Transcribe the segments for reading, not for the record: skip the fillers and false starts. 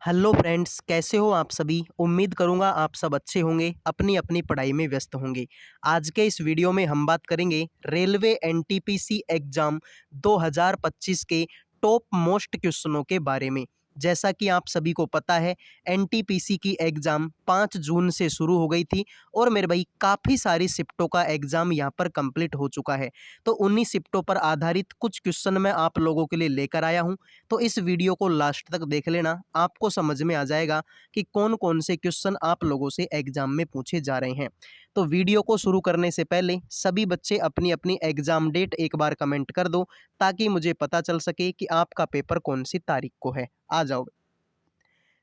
Hello friends, कैसे हो आप सभी। उम्मीद करूंगा आप सब अच्छे होंगे, अपनी अपनी पढ़ाई में व्यस्त होंगे। आज के इस वीडियो में हम बात करेंगे रेलवे एनटीपीसी एग्जाम 2025 के टॉप मोस्ट क्वेश्चनों के बारे में। जैसा कि आप सभी को पता है, एनटीपीसी की एग्ज़ाम 5 जून से शुरू हो गई थी और मेरे भाई काफ़ी सारी शिफ्टों का एग्ज़ाम यहाँ पर कंप्लीट हो चुका है। तो उन्हीं शिफ्टों पर आधारित कुछ क्वेश्चन मैं आप लोगों के लिए लेकर आया हूँ। तो इस वीडियो को लास्ट तक देख लेना, आपको समझ में आ जाएगा कि कौन कौन से क्वेश्चन आप लोगों से एग्जाम में पूछे जा रहे हैं। तो वीडियो को शुरू करने से पहले सभी बच्चे अपनी अपनी एग्जाम डेट एक बार कमेंट कर दो, ताकि मुझे पता चल सके कि आपका पेपर कौन सी तारीख को है। आ जाओ।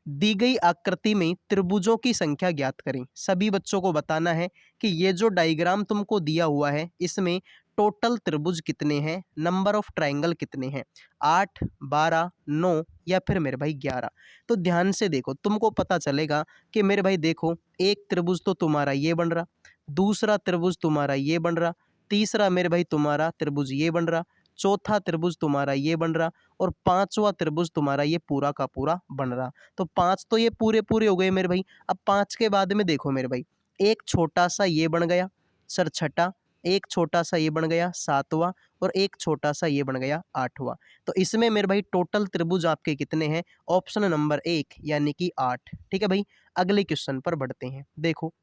दी गई आकृति में त्रिभुजों की संख्या ज्ञात करें। सभी बच्चों को बताना है कि ये जो डायग्राम तुमको दिया हुआ है, इसमें टोटल त्रिभुज कितने हैं, नंबर ऑफ ट्रायंगल कितने हैं, 8, 12, 9 या फिर मेरे भाई 11। तो ध्यान से देखो, तुमको पता चलेगा कि मेरे भाई देखो, एक त्रिभुज तो तुम्हारा ये बन रहा, दूसरा त्रिभुज तुम्हारा ये बन रहा, तीसरा मेरे भाई तुम्हारा त्रिभुज ये बन रहा, चौथा त्रिभुज तुम्हारा ये बन रहा और पांचवा त्रिभुज तुम्हारा ये पूरा का पूरा बन रहा। तो 5 तो ये पूरे पूरे हो गए मेरे भाई। अब 5 के बाद में देखो मेरे भाई, एक छोटा सा ये बन गया सर छठा, एक छोटा सा ये बन गया सातवां और एक छोटा सा ये बन गया आठवां। तो इसमें मेरे भाई टोटल त्रिभुज आपके कितने हैं? ऑप्शन नंबर 1 यानी कि 8। ठीक है भाई, अगले क्वेश्चन पर बढ़ते हैं। देखो,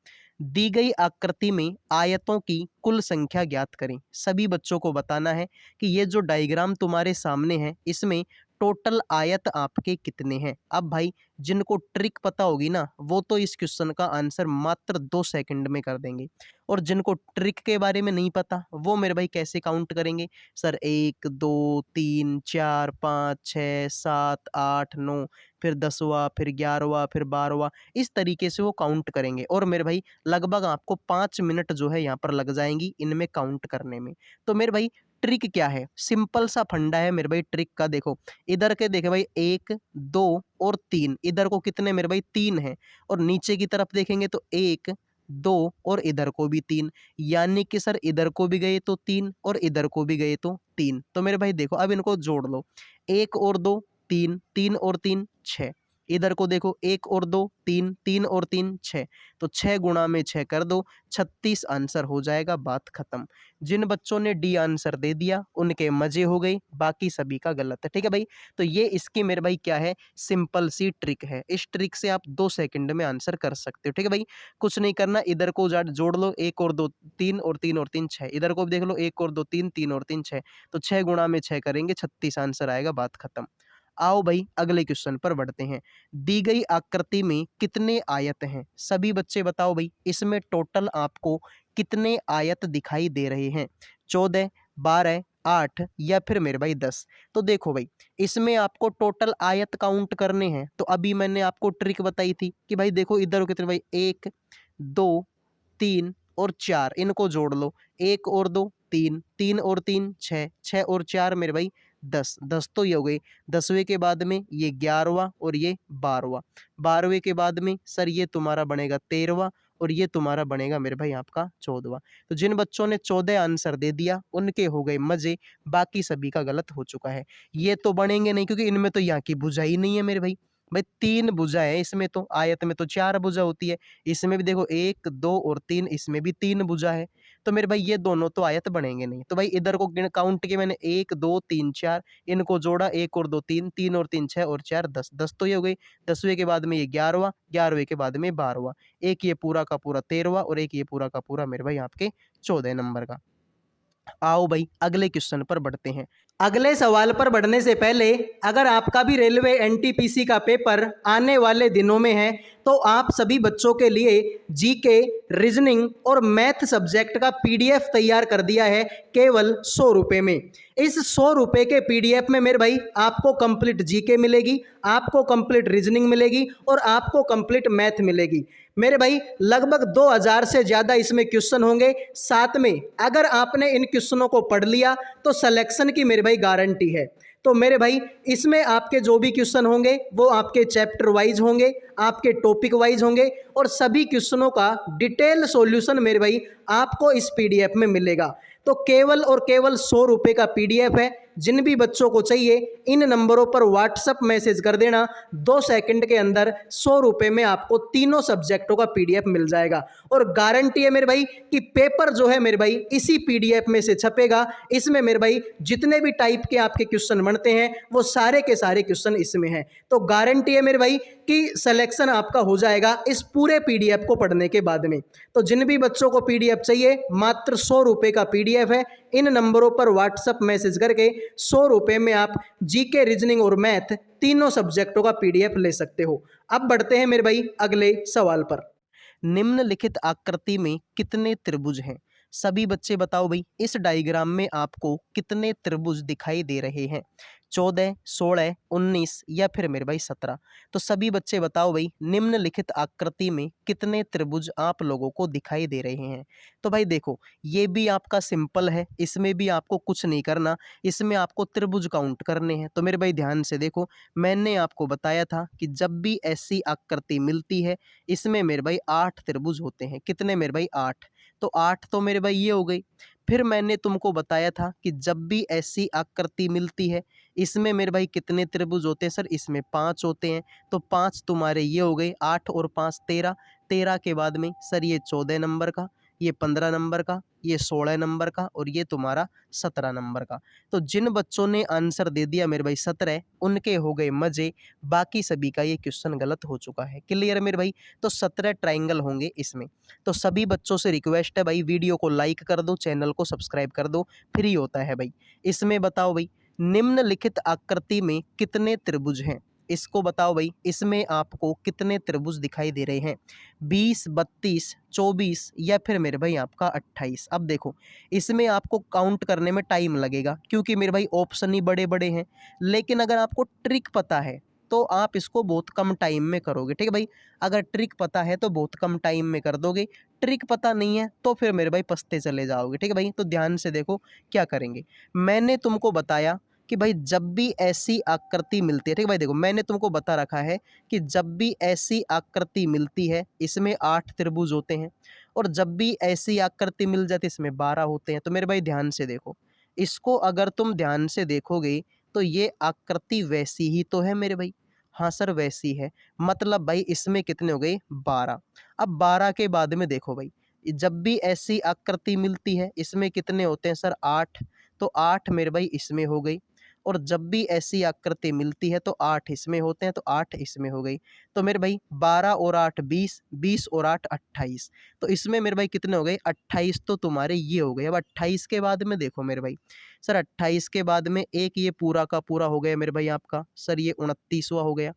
दी गई आकृति में आयतों की कुल संख्या ज्ञात करें। सभी बच्चों को बताना है कि ये जो डायग्राम तुम्हारे सामने है, इसमें टोटल आयत आपके कितने हैं। अब भाई, जिनको ट्रिक पता होगी ना, वो तो इस क्वेश्चन का आंसर मात्र 2 सेकंड में कर देंगे, और जिनको ट्रिक के बारे में नहीं पता, वो मेरे भाई कैसे काउंट करेंगे? सर 1 2 3 4 5 6 7 8 9, फिर 10वां, फिर 11वां, फिर 12वां, इस तरीके से वो काउंट करेंगे। और मेरे भाई लगभग आपको 5 मिनट जो है यहाँ पर लग जाएंगी इनमें काउंट करने में। तो मेरे भाई ट्रिक क्या है? सिंपल सा फंडा है मेरे भाई ट्रिक का। देखो, इधर के देखे भाई 1 2 और 3, इधर को कितने मेरे भाई 3 है, और नीचे की तरफ देखेंगे तो 1 2 और इधर को भी 3, यानी कि सर इधर को भी गए तो 3 और इधर को भी गए तो 3। तो मेरे भाई देखो, अब इनको जोड़ लो, 1 और 2 3, 3 और 3 6, इधर को देखो 1 और 2 3, 3 और 3 6, तो 6 गुणा में 6 कर दो, 36 आंसर हो जाएगा, बात खत्म। जिन बच्चों ने डी आंसर दे दिया उनके मजे हो गए, बाकी सभी का गलत है। ठीक है भाई, तो ये इसकी मेरे भाई क्या है, सिंपल सी ट्रिक है। इस ट्रिक से आप 2 सेकंड में आंसर कर सकते हो। ठीक है भाई, कुछ नहीं करना, इधर को जोड़ लो, 1 और 2 3 और 3 और 3 6, इधर को भी देख लो, 1 और 2 3, 3 और 3 6, तो 6 गुणा में 6 करेंगे, 36 आंसर आएगा, बात खत्म। आओ भाई अगले क्वेश्चन पर बढ़ते हैं। दी गई आकृति में कितने आयत हैं? सभी बच्चे बताओ भाई, इसमें टोटल आपको कितने आयत दिखाई दे रहे हैं? 14, 12, 8 या फिर मेरे भाई 10। तो देखो भाई, इसमें आपको टोटल आयत काउंट करने हैं। तो अभी मैंने आपको ट्रिक बताई थी कि भाई देखो, इधर कितने भाई, 1 2 3 और 4, इनको जोड़ लो, 1 और 2 3, 3 और 3 6, 6 और 4 मेरे भाई 10, 10 तो ये हो गई। 10वें के बाद में ये 11वां और ये 12वां, 12वें के बाद में सर ये तुम्हारा बनेगा 13वां और ये तुम्हारा बनेगा मेरे भाई आपका 14वां। तो जिन बच्चों ने 14 आंसर दे दिया उनके हो गए मजे, बाकी सभी का गलत हो चुका है। ये तो बनेंगे नहीं, क्योंकि इनमें तो यहाँ की भुजा ही नहीं है मेरे भाई। भाई 3 भुजा है इसमें, तो आयत में तो 4 भुजा होती है। इसमें भी देखो 1 2 और 3, इसमें भी 3 भुजा है। तो मेरे भाई ये दोनों तो आयत बनेंगे नहीं। तो भाई इधर को काउंट किया मैंने, 1 2 3 4, इनको जोड़ा, 1 और 2 3, 3 और 3 6 और 4 10, 10 तो ये हो गई। 10वें के बाद में ये 11वां, 11वें के बाद में 12वां, एक ये पूरा का पूरा 13वां और एक ये पूरा का पूरा मेरे भाई आपके 14 नंबर का। आओ भाई अगले क्वेश्चन पर बढ़ते हैं। अगले सवाल पर बढ़ने से पहले, अगर आपका भी रेलवे एनटीपीसी का पेपर आने वाले दिनों में है, तो आप सभी बच्चों के लिए जीके, रीजनिंग और मैथ सब्जेक्ट का पीडीएफ तैयार कर दिया है केवल 100 रुपये में। इस 100 रुपये के पीडीएफ में मेरे भाई आपको कंप्लीट जीके मिलेगी, आपको कंप्लीट रीजनिंग मिलेगी और आपको कंप्लीट मैथ मिलेगी। मेरे भाई लगभग 2000 से ज़्यादा इसमें क्वेश्चन होंगे। साथ में अगर आपने इन क्वेश्चनों को पढ़ लिया तो सिलेक्शन की मेरे भाई गारंटी है। तो मेरे भाई इसमें आपके जो भी क्वेश्चन होंगे वो आपके चैप्टर वाइज होंगे, आपके टॉपिक वाइज होंगे, और सभी क्वेश्चनों का डिटेल सॉल्यूशन मेरे भाई आपको इस पीडीएफ में मिलेगा। तो केवल और केवल 100 रुपये का पीडीएफ है। जिन भी बच्चों को चाहिए इन नंबरों पर व्हाट्सएप मैसेज कर देना। 2 सेकंड के अंदर 100 रुपये में आपको तीनों सब्जेक्टों का पीडीएफ मिल जाएगा। और गारंटी है मेरे भाई कि पेपर जो है मेरे भाई इसी पीडीएफ में से छपेगा। इसमें मेरे भाई जितने भी टाइप के आपके क्वेश्चन बनते हैं वो सारे के सारे क्वेश्चन इसमें हैं। तो गारंटी है मेरे भाई कि सिलेक्शन आपका हो जाएगा इस पूरे पीडीएफ को पढ़ने के बाद में। तो जिन भी बच्चों को पीडीएफ चाहिए मात्र 100 रुपये का पीडीएफ है। इन नंबरों पर व्हाट्सएप मैसेज करके 100 रुपये में आप जीके, रीजनिंग और मैथ तीनों सब्जेक्टों का पीडीएफ ले सकते हो। अब बढ़ते हैं मेरे भाई अगले सवाल पर। निम्नलिखित आकृति में कितने त्रिभुज हैं? सभी बच्चे बताओ भाई, इस डायग्राम में आपको कितने त्रिभुज दिखाई दे रहे हैं? 14, 16, 19 या फिर मेरे भाई 17? तो सभी बच्चे बताओ भाई, निम्नलिखित आकृति में कितने त्रिभुज आप लोगों को दिखाई दे रहे हैं? तो भाई देखो, ये भी आपका सिंपल है, इसमें भी आपको कुछ नहीं करना, इसमें आपको त्रिभुज काउंट करने हैं। तो मेरे भाई ध्यान से देखो, मैंने आपको बताया था कि जब भी ऐसी आकृति मिलती है इसमें मेरे भाई 8 त्रिभुज होते हैं। कितने मेरे भाई? 8। तो 8 तो मेरे भाई ये हो गई। फिर मैंने तुमको बताया था कि जब भी ऐसी आकृति मिलती है इसमें मेरे भाई कितने त्रिभुज होते हैं? सर इसमें 5 होते हैं। तो 5 तुम्हारे ये हो गए, 8 और 5 13। 13 के बाद में सर ये 14 नंबर का, ये 15 नंबर का, ये 16 नंबर का और ये तुम्हारा 17 नंबर का। तो जिन बच्चों ने आंसर दे दिया मेरे भाई 17, उनके हो गए मजे, बाकी सभी का ये क्वेश्चन गलत हो चुका है। क्लियर मेरे भाई? तो 17 ट्रायंगल होंगे इसमें। तो सभी बच्चों से रिक्वेस्ट है भाई, वीडियो को लाइक कर दो, चैनल को सब्सक्राइब कर दो, फ्री होता है भाई। इसमें बताओ भाई, निम्नलिखित आकृति में कितने त्रिभुज हैं? इसको बताओ भाई, इसमें आपको कितने त्रिभुज दिखाई दे रहे हैं? 20, 32, 24 या फिर मेरे भाई आपका 28? अब देखो, इसमें आपको काउंट करने में टाइम लगेगा क्योंकि मेरे भाई ऑप्शन ही बड़े बड़े हैं। लेकिन अगर आपको ट्रिक पता है तो आप इसको बहुत कम टाइम में करोगे। ठीक है भाई? अगर ट्रिक पता है तो बहुत कम टाइम में कर दोगे, ट्रिक पता नहीं है तो फिर मेरे भाई पछते चले जाओगे। ठीक है भाई? तो ध्यान से देखो क्या करेंगे। मैंने तुमको बताया कि भाई जब भी ऐसी आकृति मिलती है, ठीक है भाई, देखो मैंने तुमको बता रखा है कि जब भी ऐसी आकृति मिलती है इसमें 8 त्रिभुज होते हैं और जब भी ऐसी आकृति मिल जाती है इसमें 12 होते हैं। तो मेरे भाई ध्यान से देखो, इसको अगर तुम ध्यान से देखोगे तो ये आकृति वैसी ही तो है मेरे भाई। हाँ सर वैसी है, मतलब भाई इसमें कितने हो गए? 12। अब 12 के बाद में देखो भाई, जब भी ऐसी आकृति मिलती है इसमें कितने होते हैं सर? 8। तो 8 मेरे भाई इसमें हो गई। और जब भी ऐसी आकृति मिलती है तो 8 इसमें होते हैं, तो 8 इसमें हो गई। तो मेरे भाई 12 और 8 20, 20 और 8 28। तो इसमें मेरे भाई कितने हो गए? 28 तो तुम्हारे ये हो गए। अब 28 के बाद में देखो मेरे भाई, सर 28 के बाद में एक ये पूरा का पूरा हो गया मेरे भाई आपका, सर ये 29वां हो गया।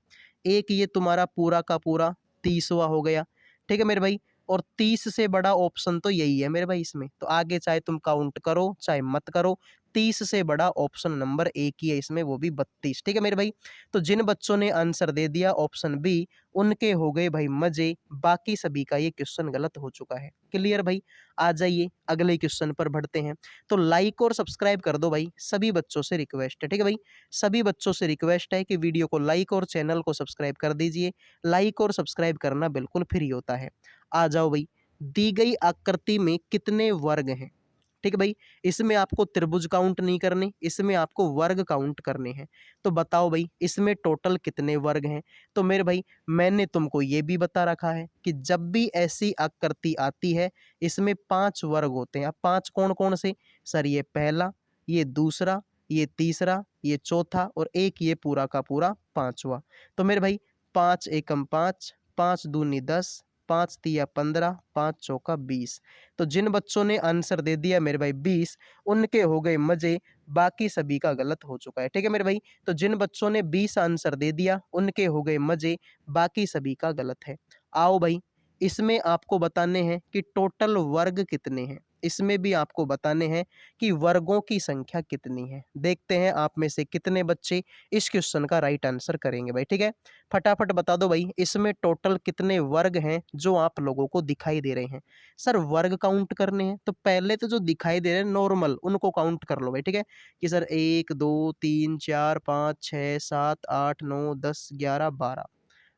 एक ये तुम्हारा पूरा का पूरा 30वां हो गया। ठीक है मेरे भाई? और 30 से बड़ा ऑप्शन तो यही है मेरे भाई इसमें। तो आगे चाहे तुम काउंट करो चाहे मत करो, 30 से बड़ा ऑप्शन नंबर एक ही है इसमें, वो भी 32। ठीक है मेरे भाई? तो जिन बच्चों ने आंसर दे दिया ऑप्शन बी, उनके हो गए भाई मजे, बाकी सभी का ये क्वेश्चन गलत हो चुका है। क्लियर भाई? आ जाइए अगले क्वेश्चन पर बढ़ते हैं। तो लाइक और सब्सक्राइब कर दो भाई, सभी बच्चों से रिक्वेस्ट है। ठीक है भाई? सभी बच्चों से रिक्वेस्ट है कि वीडियो को लाइक और चैनल को सब्सक्राइब कर दीजिए। लाइक और सब्सक्राइब करना बिल्कुल फ्री होता है। आ जाओ भाई, दी गई आकृति में कितने वर्ग हैं? ठीक है भाई? इसमें आपको त्रिभुज काउंट नहीं करने, इसमें आपको वर्ग काउंट करने हैं। तो बताओ भाई इसमें टोटल कितने वर्ग हैं? तो मेरे भाई मैंने तुमको ये भी बता रखा है कि जब भी ऐसी आकृति आती है इसमें 5 वर्ग होते हैं। अब 5 कौन कौन से? सर ये पहला, ये दूसरा, ये तीसरा, ये चौथा और एक ये पूरा का पूरा 5वां। तो मेरे भाई 5 एकम 5, 5 दूनी 10, 5 तिया 15, 5 चौका 20। तो जिन बच्चों ने आंसर दे दिया मेरे भाई 20, उनके हो गए मजे, बाकी सभी का गलत हो चुका है। ठीक है मेरे भाई? तो जिन बच्चों ने 20 आंसर दे दिया उनके हो गए मजे, बाकी सभी का गलत है। आओ भाई, इसमें आपको बताने हैं कि टोटल वर्ग कितने हैं। इसमें भी आपको बताने हैं कि वर्गों की संख्या कितनी है। देखते हैं आप में से कितने बच्चे इस क्वेश्चन का राइट आंसर करेंगे भाई। ठीक है? फटाफट बता दो भाई, इसमें टोटल कितने वर्ग हैं जो आप लोगों को दिखाई दे रहे हैं? सर वर्ग काउंट करने हैं तो पहले तो जो दिखाई दे रहे हैं नॉर्मल उनको काउंट कर लो भाई। ठीक है? कि सर 1 2 3 4 5 6 7 8 9 10 11 12,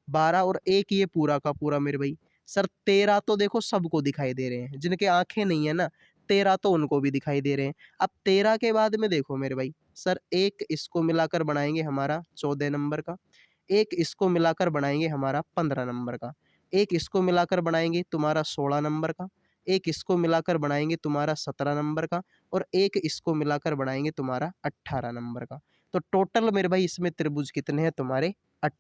12 और एक ये पूरा का पूरा मेरे भाई। सर 13 तो देखो सबको दिखाई दे रहे हैं, जिनके आंखें नहीं है ना 13 तो उनको भी दिखाई दे रहे हैं। अब 13 के बाद में देखो मेरे भाई, सर एक इसको मिलाकर बनाएंगे हमारा 14 नंबर का, एक इसको मिलाकर बनाएंगे हमारा 15 नंबर का, एक इसको मिलाकर बनाएंगे तुम्हारा 16 नंबर का, एक इसको मिलाकर बनाएंगे तुम्हारा 17 नंबर का, और एक इसको मिलाकर बनाएंगे तुम्हारा 18 नंबर का। तो टोटल मेरे भाई इसमें त्रिभुज कितने हैं तुम्हारे,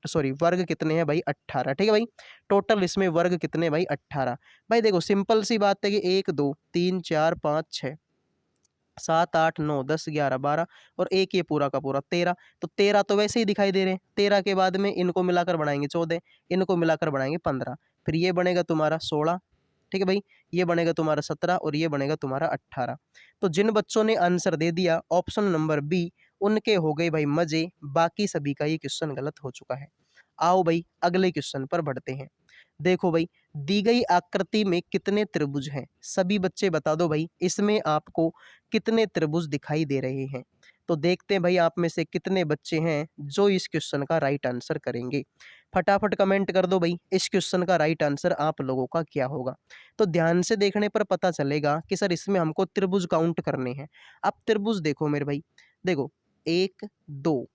सॉरी वर्ग कितने हैं भाई, 18। ठीक है भाई, टोटल इसमें वर्ग कितने भाई, 18। भाई देखो सिंपल सी बात है कि 1 2 3 4 5 6 7 8 9 10 11 12 और एक ये पूरा का पूरा 13। तो 13 तो वैसे ही दिखाई दे रहे हैं, 13 के बाद में इनको मिलाकर बनाएंगे 14, इनको मिलाकर बनाएंगे 15, फिर ये बनेगा तुम्हारा 16। ठीक है भाई, ये बनेगा तुम्हारा 17 और ये बनेगा तुम्हारा 18। तो जिन बच्चों ने आंसर दे दिया ऑप्शन नंबर बी, उनके हो गए भाई मजे, बाकी सभी का ये क्वेश्चन गलत हो चुका है। आओ भाई अगले क्वेश्चन पर बढ़ते हैं। देखो भाई, दी गई आकृति में कितने त्रिभुज हैं, सभी बच्चे बता दो भाई, इसमें आपको कितने त्रिभुज दिखाई दे रहे हैं। तो देखते हैं भाई आप में से कितने बच्चे हैं जो इस क्वेश्चन का राइट आंसर करेंगे। फटाफट कमेंट कर दो भाई, इस क्वेश्चन का राइट आंसर आप लोगों का क्या होगा। तो ध्यान से देखने पर पता चलेगा कि सर इसमें हमको त्रिभुज काउंट करने हैं। अब त्रिभुज देखो मेरे भाई, देखो 1 2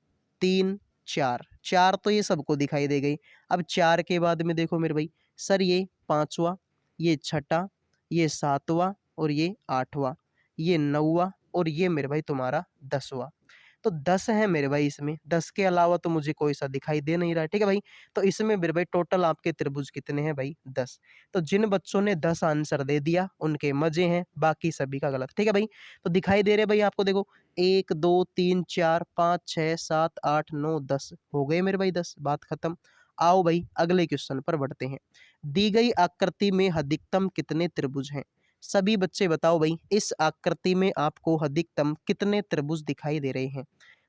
3 4, 4 तो ये सबको दिखाई दे गई। अब 4 के बाद में देखो मेरे भाई, सर ये 5वां, ये 6ठा, ये 7वां और ये 8वां, ये 9वां और ये मेरे भाई तुम्हारा 10वां। तो 10 है मेरे भाई इसमें, 10 के अलावा तो मुझे कोई सा दिखाई दे नहीं रहा है। ठीक है भाई, तो इसमें मेरे भाई टोटल आपके त्रिभुज कितने हैं भाई, 10। तो जिन बच्चों ने 10 आंसर दे दिया उनके मजे हैं, बाकी सभी का गलत। ठीक है भाई, तो दिखाई दे रहे भाई आपको, देखो 1 2 3 4 5 6 7 8 9 10 हो गए मेरे भाई 10, बात खत्म। आओ भाई अगले क्वेश्चन पर बढ़ते हैं। दी गई आकृति में अधिकतम कितने त्रिभुज हैं, सभी बच्चे बताओ भाई, इस आकृति में आपको अधिकतम कितने त्रिभुज दिखाई दे रहे हैं।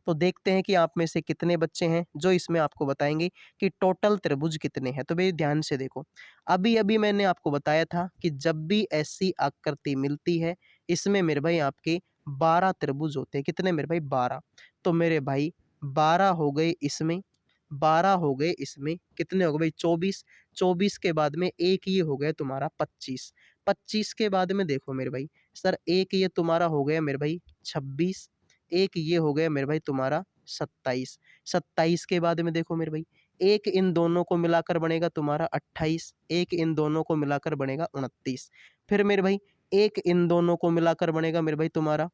तो देखते हैं कि आप में से कितने बच्चे हैं जो इसमें आपको बताएंगे कि टोटल त्रिभुज कितने हैं। तो भाई ध्यान से देखो, अभी अभी मैंने आपको बताया था कि जब भी ऐसी आकृति मिलती है, इसमें मेरे भाई आपके 12 त्रिभुज होते हैं। कितने मेरे भाई, 12। तो मेरे भाई 12 हो गए इसमें, 12 हो गए इसमें, कितने हो गए भाई, 24। 24 के बाद में एक ये हो गया तुम्हारा 25। 25 के बाद में देखो मेरे भाई, सर एक ये तुम्हारा हो गया मेरे भाई 26, एक ये हो गया मेरे भाई तुम्हारा 27। 27 के बाद में देखो मेरे भाई, एक इन दोनों को मिलाकर बनेगा तुम्हारा 28, एक इन दोनों को मिलाकर बनेगा 29। फिर मेरे भाई एक इन दोनों को मिलाकर बनेगा मेरे भाई तुम्हारा,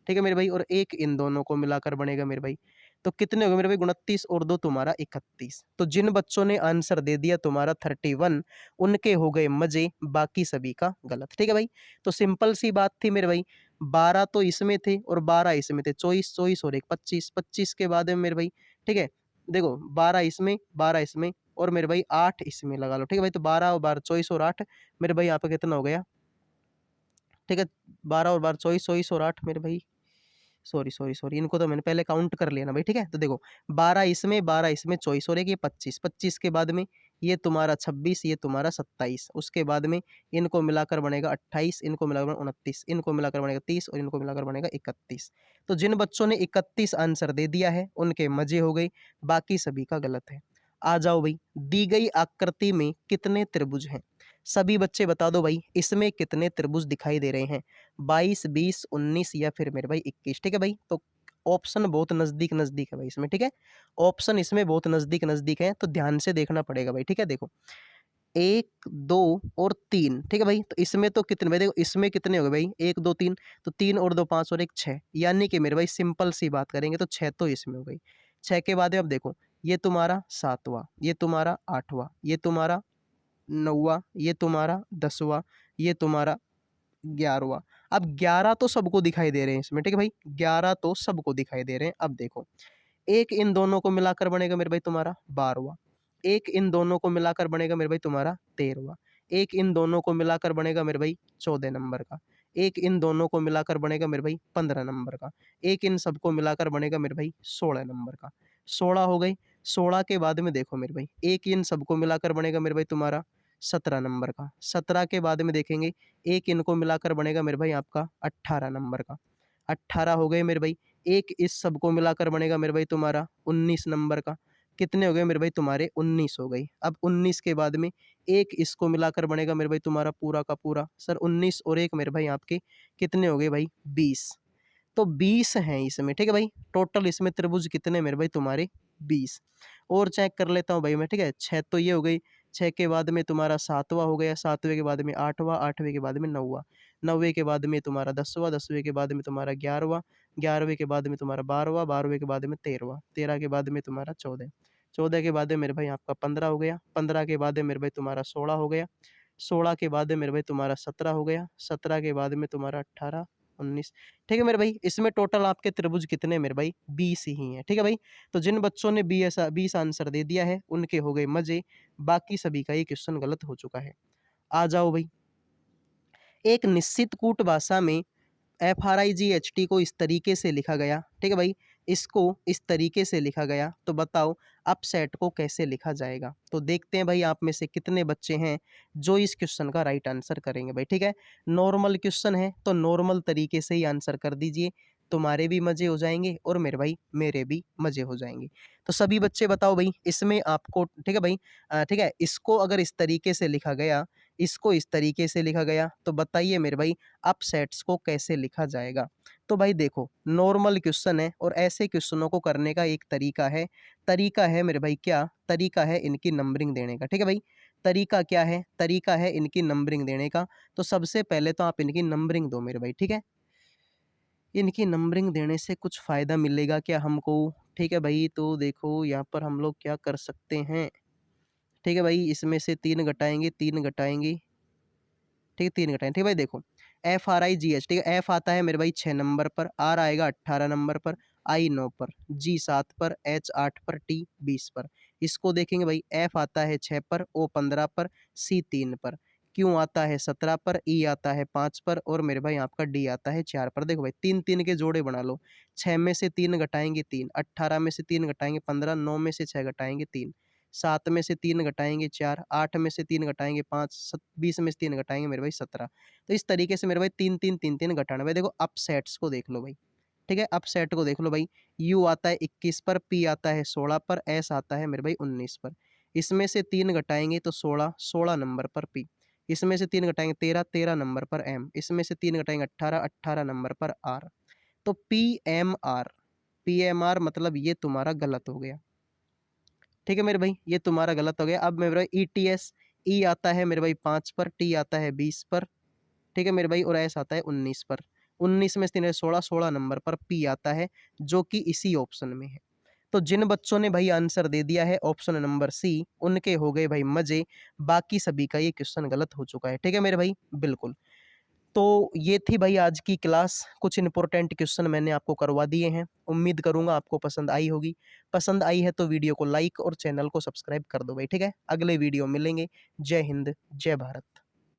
ठीक है मेरे भाई, और एक इन दोनों को मिलाकर बनेगा मेरे भाई, तो कितने हो गए मेरे भाई, 29 और 2 तुम्हारा 31। तो जिन बच्चों ने आंसर दे दिया तुम्हारा 31, उनके हो गए मजे, बाकी सभी का गलत। ठीक है भाई, तो सिंपल सी बात थी मेरे भाई, 12 तो इसमें थे और 12 इसमें थे, 24 और एक 25, 25 के बाद में मेरे भाई, ठीक है, देखो 12 इसमें, 12 इसमें और मेरे भाई 8 इसमें लगा लो। ठीक है भाई, तो 12 और 12 24 और 8 मेरे भाई यहाँ पे कितना हो गया, ठीक है, 12 और 12 24, 24 और 8 मेरे भाई, सॉरी सॉरी सॉरी, इनको तो मैंने पहले काउंट कर लिया ना भाई। ठीक है, तो देखो 12 इसमें, 12 इसमें 24 और एक ये 25, 25 के बाद में ये तुम्हारा 26, ये तुम्हारा 27, उसके बाद में इनको मिलाकर बनेगा 28, इनको मिलाकर 29, इनको मिलाकर बनेगा 30 और इनको मिलाकर बनेगा 31। तो जिन बच्चों ने 31 आंसर दे दिया है उनके मजे हो गई, बाकी सभी का गलत है। आ जाओ भाई, दी गई आकृति में कितने त्रिभुज हैं, सभी बच्चे बता दो भाई, इसमें कितने त्रिभुज दिखाई दे रहे हैं, 22 20 19 या फिर मेरे भाई 21। ठीक है भाई, तो ऑप्शन बहुत नजदीक नजदीक है भाई इसमें। ठीक है, ऑप्शन इसमें बहुत नजदीक नजदीक है, तो ध्यान से देखना पड़ेगा भाई। ठीक है, देखो 1 2 और 3। ठीक है भाई, तो इसमें तो कितने भाई, देखो इसमें कितने हो गए भाई, 1 2 3, तो 3 और 2 5 और एक 6, यानी कि मेरे भाई सिंपल सी बात करेंगे तो 6 तो इसमें हो गई। 6 के बाद में अब देखो, ये तुम्हारा 7वां, ये तुम्हारा 8वां, ये तुम्हारा 9वां, ये तुम्हारा 10वां, ये तुम्हारा 11वां। अब 11 तो सबको दिखाई दे रहे हैं इसमें। ठीक है भाई, 11 तो सबको दिखाई दे रहे हैं। अब देखो, एक इन दोनों को मिलाकर बनेगा मेरे भाई तुम्हारा 12वां, एक इन दोनों को मिलाकर बनेगा मेरे भाई तुम्हारा 13वां, एक इन दोनों को मिलाकर बनेगा मेरे भाई 14 नंबर का, एक इन दोनों को मिलाकर बनेगा मेरे भाई 15 नंबर का, एक इन सबको मिलाकर बनेगा मेरे भाई 16 नंबर का। 16 हो गई। 16 के बाद में देखो मेरे भाई, एक इन सबको मिलाकर बनेगा मेरे भाई तुम्हारा 17 नंबर का। 17 के बाद में देखेंगे, एक इनको मिलाकर बनेगा मेरे भाई आपका 18 नंबर का। 18 हो गए मेरे भाई, एक इस सबको मिलाकर बनेगा मेरे भाई तुम्हारा 19 नंबर का। कितने हो गए मेरे भाई तुम्हारे, 19 हो गई। अब 19 के बाद में एक इसको मिलाकर बनेगा मेरे भाई तुम्हारा पूरा का पूरा, सर 19 और एक मेरे भाई आपके कितने हो गए भाई, 20। तो 20 हैं इसमें, ठीक है भाई। टोटल इसमें त्रिभुज कितने मेरे भाई तुम्हारे 20। और चेक कर लेता हूँ भाई मैं, ठीक है। 6 तो ये हो गई, 6 के बाद में तुम्हारा 7वां हो गया, 7वें के बाद में 8वां, 8वें के बाद में 9वां, 9वें के बाद में तुम्हारा 10वां, 10वें के बाद में तुम्हारा 11वां, 11वें के बाद में तुम्हारा 12वां, 12वें के बाद में 13वां, 13 के बाद में तुम्हारा 14, 14 के बाद में मेरे भाई आपका 15 हो गया, 15 के बाद में मेरे भाई तुम्हारा 16 हो गया, 16 के बाद में मेरे भाई तुम्हारा 17 हो गया, 17 के बाद में तुम्हारा 18, 19। ठीक है मेरे भाई, इसमें टोटल आपके त्रिभुज कितने मेरे भाई 20 ही हैं, ठीक है भाई। तो जिन बच्चों ने 20 आंसर दे दिया है उनके हो गए मजे, बाकी सभी का ये क्वेश्चन गलत हो चुका है। आ जाओ भाई। एक निश्चित कूट भाषा में FRIGHT को इस तरीके से लिखा गया, ठीक है भाई। इसको इस तरीके से लिखा गया, तो बताओ अपसेट को कैसे लिखा जाएगा। तो देखते हैं भाई आप में से कितने बच्चे हैं जो इस क्वेश्चन का राइट आंसर करेंगे भाई, ठीक है। नॉर्मल क्वेश्चन है तो नॉर्मल तरीके से ही आंसर कर दीजिए, तुम्हारे भी मजे हो जाएंगे और मेरे भाई मेरे भी मजे हो जाएंगे। तो सभी बच्चे बताओ भाई, इसमें आपको, ठीक है भाई, ठीक है, इसको अगर इस तरीके से लिखा गया, इसको इस तरीके से लिखा गया, तो बताइए मेरे भाई अपसेट्स को कैसे लिखा जाएगा। तो भाई देखो, नॉर्मल क्वेश्चन है और ऐसे क्वेश्चनों को करने का एक तरीका है मेरे भाई, क्या तरीका है इनकी नंबरिंग देने का, ठीक है भाई। तरीका क्या है, तरीका है इनकी नंबरिंग देने का। तो सबसे पहले तो आप इनकी नंबरिंग दो मेरे भाई, ठीक है। इनकी नंबरिंग देने से कुछ फ़ायदा मिलेगा क्या हमको, ठीक है भाई। तो देखो यहाँ पर हम लोग क्या कर सकते हैं, ठीक है भाई, इसमें से 3 घटाएंगे, 3 घटाएंगे, ठीक है, 3 घटाएं, ठीक है भाई। देखो FRIGH, ठीक है, F आता है मेरे भाई 6 नंबर पर, R आएगा 18 नंबर पर, I 9 पर, G 7 पर, H 8 पर, T 20 पर। इसको देखेंगे भाई, F आता है 6 पर, O 15 पर, C 3 पर, Q आता है 17 पर, E आता है 5 पर और मेरे भाई आपका D आता है 4 पर। देखो भाई 3-3 के जोड़े बना लो, 6 में से 3 घटाएंगे 3, 18 में से 3 घटाएंगे 15, 9 में से 6 घटाएंगे 3, 7 में से 3 घटाएंगे 4, 8 में से 3 घटाएंगे 5, 20 में से 3 घटाएंगे मेरे भाई 17। तो इस तरीके से मेरे भाई 3-3 घटाना भाई। देखो अपसेट्स को देख लो भाई, ठीक है, अपसेट को देख लो भाई। U आता है 21 पर, P आता है 16 पर, S आता है मेरे भाई 19 पर। इसमें से 3 घटाएंगे तो 16, 16 नंबर पर P। इसमें से 3 घटाएंगे 13, 13 नंबर पर M। इसमें से 3 घटाएंगे 18, 18 नंबर पर R। तो PMR मतलब ये तुम्हारा गलत हो गया, ठीक है मेरे भाई, ये तुम्हारा गलत हो गया। अब मेरे भाई ETS, E आता है मेरे भाई 5 पर, T आता है 20 पर, ठीक है मेरे भाई, और S आता है 19 पर। 19 में से 3 16, 16 नंबर पर P आता है, जो कि इसी ऑप्शन में है। तो जिन बच्चों ने भाई आंसर दे दिया है ऑप्शन नंबर C, उनके हो गए भाई मजे, बाकी सभी का ये क्वेश्चन गलत हो चुका है, ठीक है मेरे भाई, बिल्कुल। तो ये थी भाई आज की क्लास, कुछ इंपॉर्टेंट क्वेश्चन मैंने आपको करवा दिए हैं। उम्मीद करूंगा आपको पसंद आई होगी। पसंद आई है तो वीडियो को लाइक और चैनल को सब्सक्राइब कर दो भाई, ठीक है। अगले वीडियो मिलेंगे। जय हिंद, जय भारत।